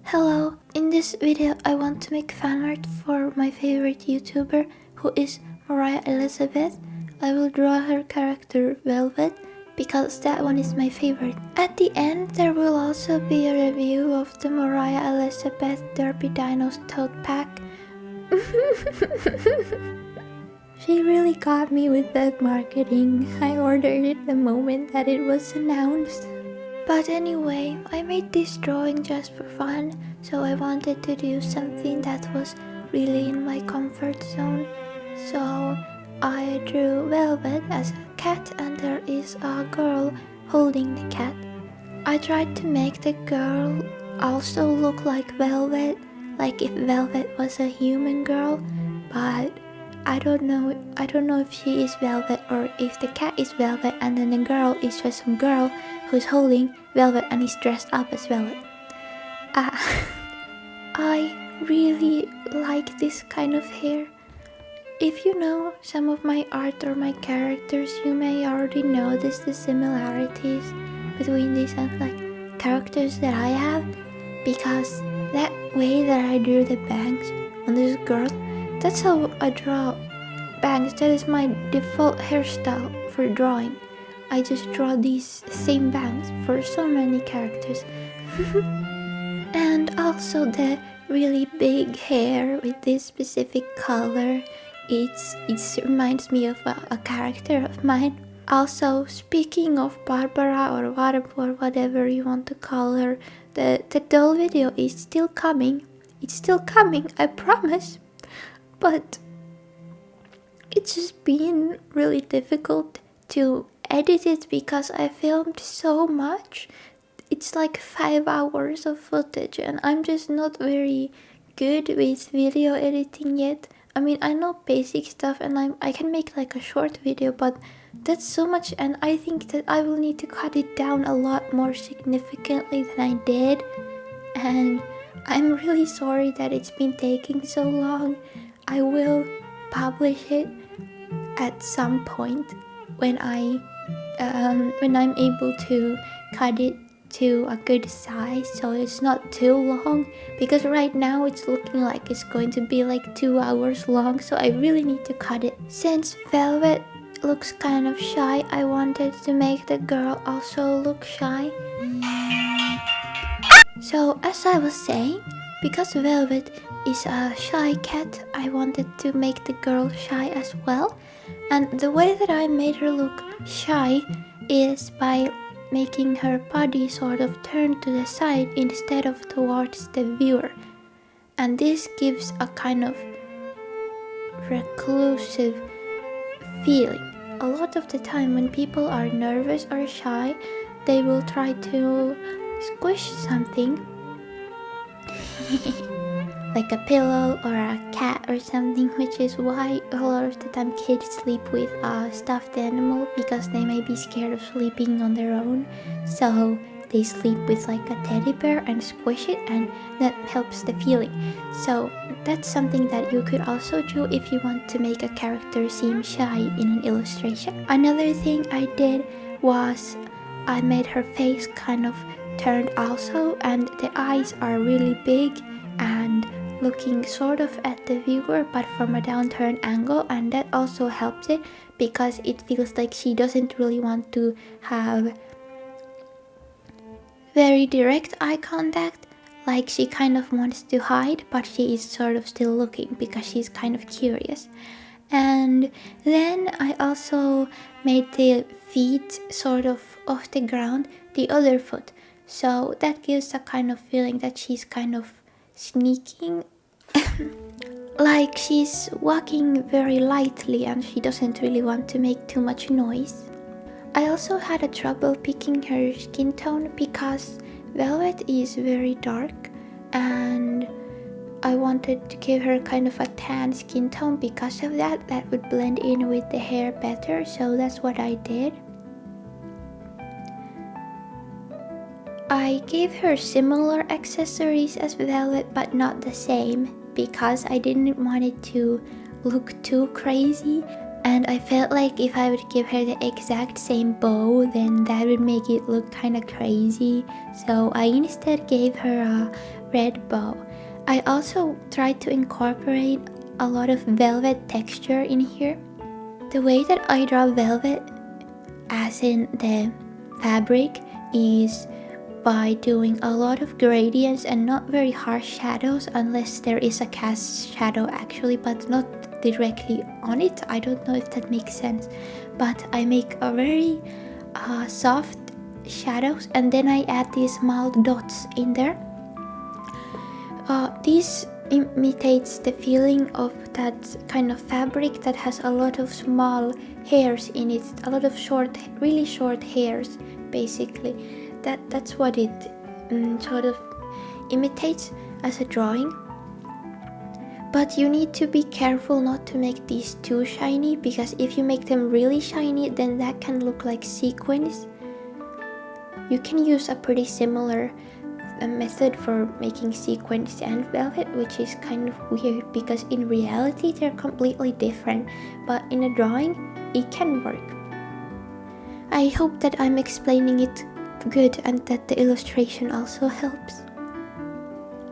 Hello, in this video I want to make fan art for my favorite YouTuber who is Mariah Elizabeth. I will draw her character Velvet because that one is my favorite. At the end there will also be a review of the Mariah Elizabeth Derpy Dinos tote pack. She really got me with that marketing. I ordered it the moment that it was announced. But anyway, I made this drawing just for fun, so I wanted to do something that was really in my comfort zone. So I drew Velvet as a cat and there is a girl holding the cat. I tried to make the girl also look like Velvet, like if Velvet was a human girl, but I don't know if she is Velvet or if the cat is Velvet and then the girl is just some girl who's holding Velvet and is dressed up as Velvet. I really like this kind of hair. If you know some of my art or my characters, you may already notice the similarities between these and like characters that I have, because that way that I drew the bangs on this girl, that's how I draw bangs. That is my default hairstyle for drawing. I just draw these same bangs for so many characters. And also the really big hair with this specific color. It reminds me of a character of mine. Also, speaking of Barbara or whatever you want to call her, the doll video is still coming. It's still coming, I promise. But it's just been really difficult to edit it because I filmed so much. It's like 5 hours of footage and I'm just not very good with video editing yet. I mean, I know basic stuff and I can make like a short video, but that's so much and I think that I will need to cut it down a lot more significantly than I did. And I'm really sorry that it's been taking so long. I will publish it at some point when I'm able to cut it to a good size so it's not too long, because right now it's looking like it's going to be like 2 hours long, so I really need to cut it. Since Velvet looks kind of shy, I wanted to make the girl also look shy. So as I was saying, because Velvet is a shy cat, I wanted to make the girl shy as well. And the way that I made her look shy is by making her body sort of turn to the side instead of towards the viewer. And this gives a kind of reclusive feeling. A lot of the time when people are nervous or shy, they will try to squish something like a pillow or a cat or something, which is why a lot of the time kids sleep with a stuffed animal, because they may be scared of sleeping on their own, so they sleep with like a teddy bear and squish it, and that helps the feeling. So that's something that you could also do if you want to make a character seem shy in an illustration. Another thing I did was I made her face kind of turned also, and the eyes are really big and looking sort of at the viewer but from a downturned angle, and that also helps it because it feels like she doesn't really want to have very direct eye contact, like she kind of wants to hide but she is sort of still looking because she's kind of curious. And then I also made the feet sort of off the ground, the other foot, so that gives a kind of feeling that she's kind of sneaking like she's walking very lightly and she doesn't really want to make too much noise. I also had a trouble picking her skin tone because Velvet is very dark and I wanted to give her kind of a tan skin tone. Because of that would blend in with the hair better, so that's what I did. I gave her similar accessories as Velvet but not the same, because I didn't want it to look too crazy, and I felt like if I would give her the exact same bow then that would make it look kind of crazy. So I instead gave her a red bow. I also tried to incorporate a lot of velvet texture in here. The way that I draw velvet, as in the fabric, is by doing a lot of gradients and not very harsh shadows, unless there is a cast shadow actually, but not directly on it. I don't know if that makes sense, but I make a very soft shadows, and then I add these small dots in there. This imitates the feeling of that kind of fabric that has a lot of small hairs in it, a lot of really short hairs basically. That's what it sort of imitates as a drawing. But you need to be careful not to make these too shiny, because if you make them really shiny, then that can look like sequins. You can use a pretty similar method for making sequins and velvet, which is kind of weird because in reality they're completely different, but in a drawing it can work. I hope that I'm explaining it good and that the illustration also helps.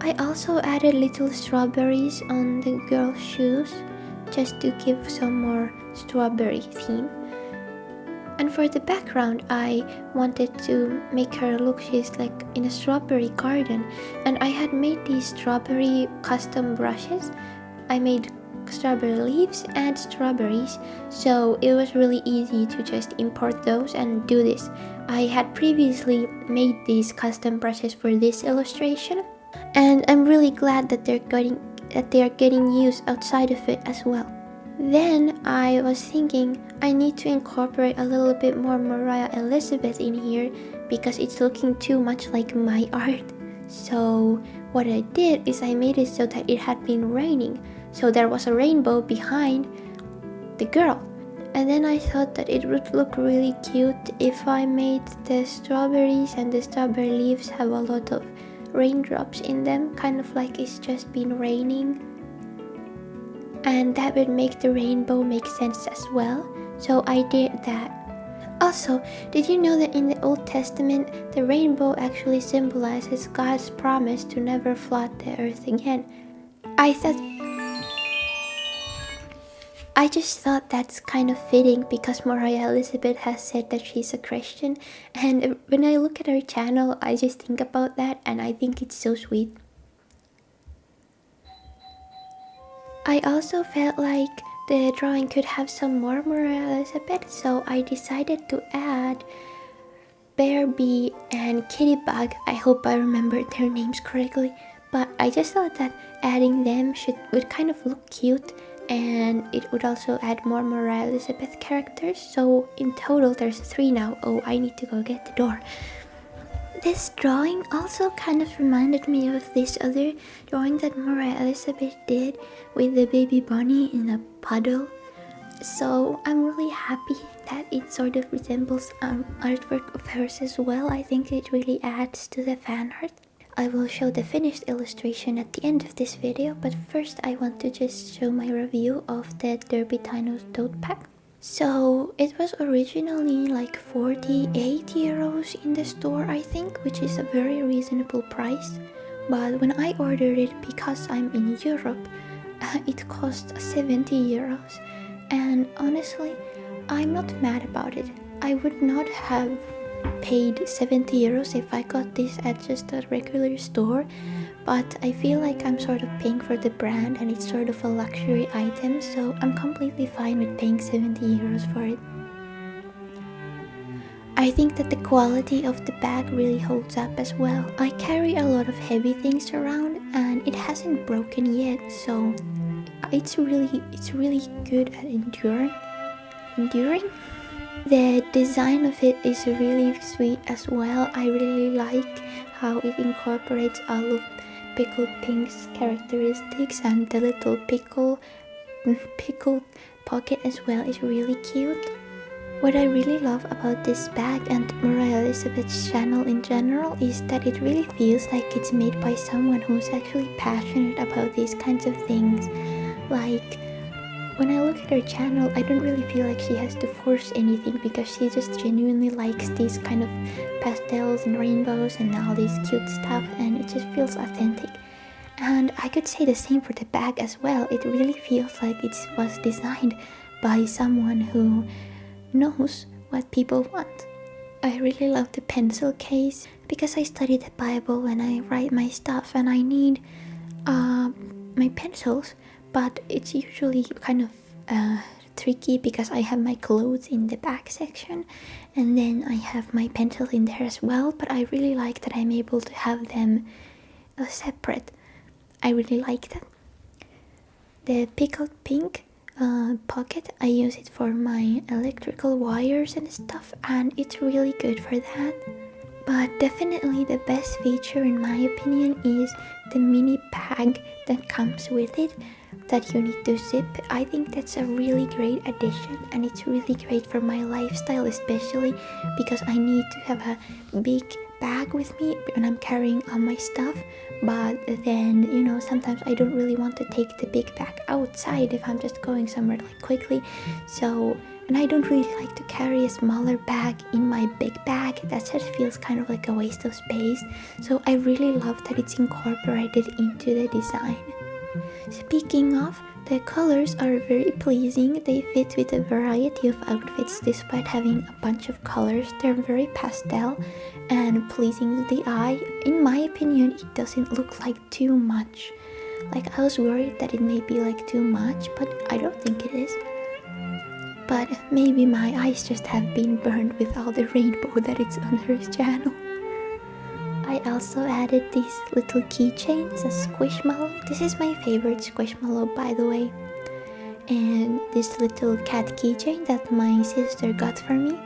I also added little strawberries on the girl's shoes just to give some more strawberry theme. And for the background, I wanted to make her look she's like in a strawberry garden, and I had made these strawberry custom brushes. I made strawberry leaves and strawberries, so it was really easy to just import those and do this. I had previously made these custom brushes for this illustration, and I'm really glad that they are getting use outside of it as well. Then I was thinking I need to incorporate a little bit more Mariah Elizabeth in here because it's looking too much like my art. So what I did is I made it so that it had been raining, so there was a rainbow behind the girl. And then I thought that it would look really cute if I made the strawberries and the strawberry leaves have a lot of raindrops in them, kind of like it's just been raining, and that would make the rainbow make sense as well. So I did that. Also, did you know that in the Old Testament the rainbow actually symbolizes God's promise to never flood the earth again? I just thought that's kind of fitting because Mariah Elizabeth has said that she's a Christian, and when I look at her channel I just think about that and I think it's so sweet. I also felt like the drawing could have some more Mariah Elizabeth, so I decided to add Bear Bee and Kittybug. I hope I remembered their names correctly, but I just thought that adding them would kind of look cute, and it would also add more Mariah Elizabeth characters. So in total there's 3 now. Oh, I need to go get the door. This drawing also kind of reminded me of this other drawing that Mariah Elizabeth did with the baby bunny in a puddle. So I'm really happy that it sort of resembles artwork of hers as well. I think it really adds to the fan art. I will show the finished illustration at the end of this video, but first I want to just show my review of the Derby Dinos tote pack. So it was originally like 48 euros in the store, I think, which is a very reasonable price. But when I ordered it, because I'm in Europe, it cost 70 euros. And honestly, I'm not mad about it. I would not have paid 70 euros if I got this at just a regular store, but I feel like I'm sort of paying for the brand and it's sort of a luxury item, so I'm completely fine with paying 70 euros for it. I think that the quality of the bag really holds up as well. I carry a lot of heavy things around and it hasn't broken yet, so it's really good at enduring. The design of it is really sweet as well. I really like how it incorporates all of Pickle Pink's characteristics, and the little pickle pocket as well is really cute. What I really love about this bag and Mariah Elizabeth's channel in general is that it really feels like it's made by someone who's actually passionate about these kinds of things. Like, when I look at her channel, I don't really feel like she has to force anything, because she just genuinely likes these kind of pastels and rainbows and all this cute stuff, and it just feels authentic. And I could say the same for the bag as well. It really feels like it was designed by someone who knows what people want. I really love the pencil case because I study the Bible and I write my stuff, and I need my pencils, but it's usually kind of tricky because I have my clothes in the back section, and then I have my pencils in there as well, but I really like that I'm able to have them separate. I really like that. The pickled pink pocket, I use it for my electrical wires and stuff, and it's really good for that. But definitely the best feature in my opinion is the mini bag that comes with it that you need to zip. I think that's a really great addition, and it's really great for my lifestyle, especially because I need to have a big bag with me when I'm carrying all my stuff. But then, you know, sometimes I don't really want to take the big bag outside if I'm just going somewhere like quickly. And I don't really like to carry a smaller bag in my big bag. That just feels kind of like a waste of space. So I really love that it's incorporated into the design. Speaking of, the colors are very pleasing. They fit with a variety of outfits despite having a bunch of colors. They're very pastel and pleasing to the eye. In my opinion, it doesn't look like too much. Like, I was worried that it may be like too much, but I don't think it is. But maybe my eyes just have been burned with all the rainbow that it's on her channel. I also added these little keychains, a squishmallow. This is my favorite squishmallow, by the way. And this little cat keychain that my sister got for me.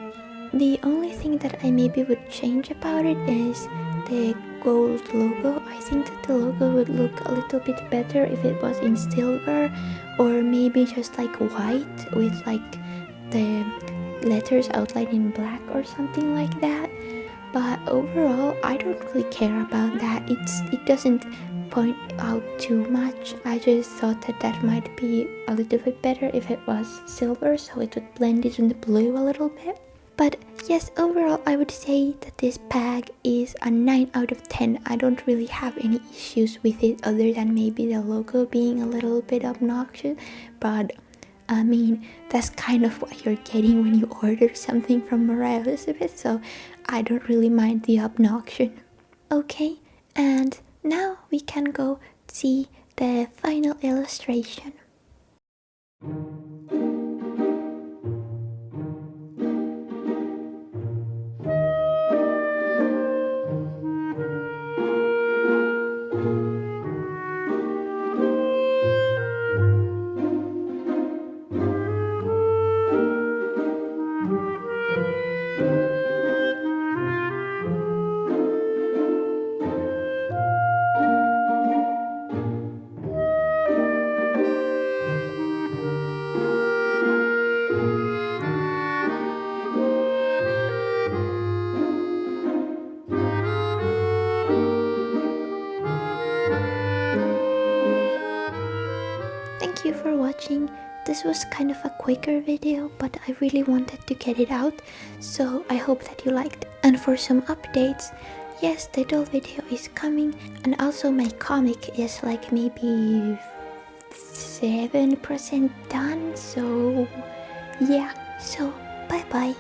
The only thing that I maybe would change about it is the gold logo. I think that the logo would look a little bit better if it was in silver, or maybe just like white with like the letters outlined in black or something like that. But overall, I don't really care about that. It doesn't point out too much. I just thought that might be a little bit better if it was silver, so it would blend it in the blue a little bit. But yes, overall I would say that this bag is a 9 out of 10. I don't really have any issues with it other than maybe the logo being a little bit obnoxious. But I mean, that's kind of what you're getting when you order something from Mariah Elizabeth, so I don't really mind the obnoxion. Okay, and now we can go see the final illustration. Thank you for watching. This was kind of a quicker video, but I really wanted to get it out, so I hope that you liked. And for some updates, yes, the doll video is coming, and also my comic is like maybe 7% done, so yeah, so bye bye.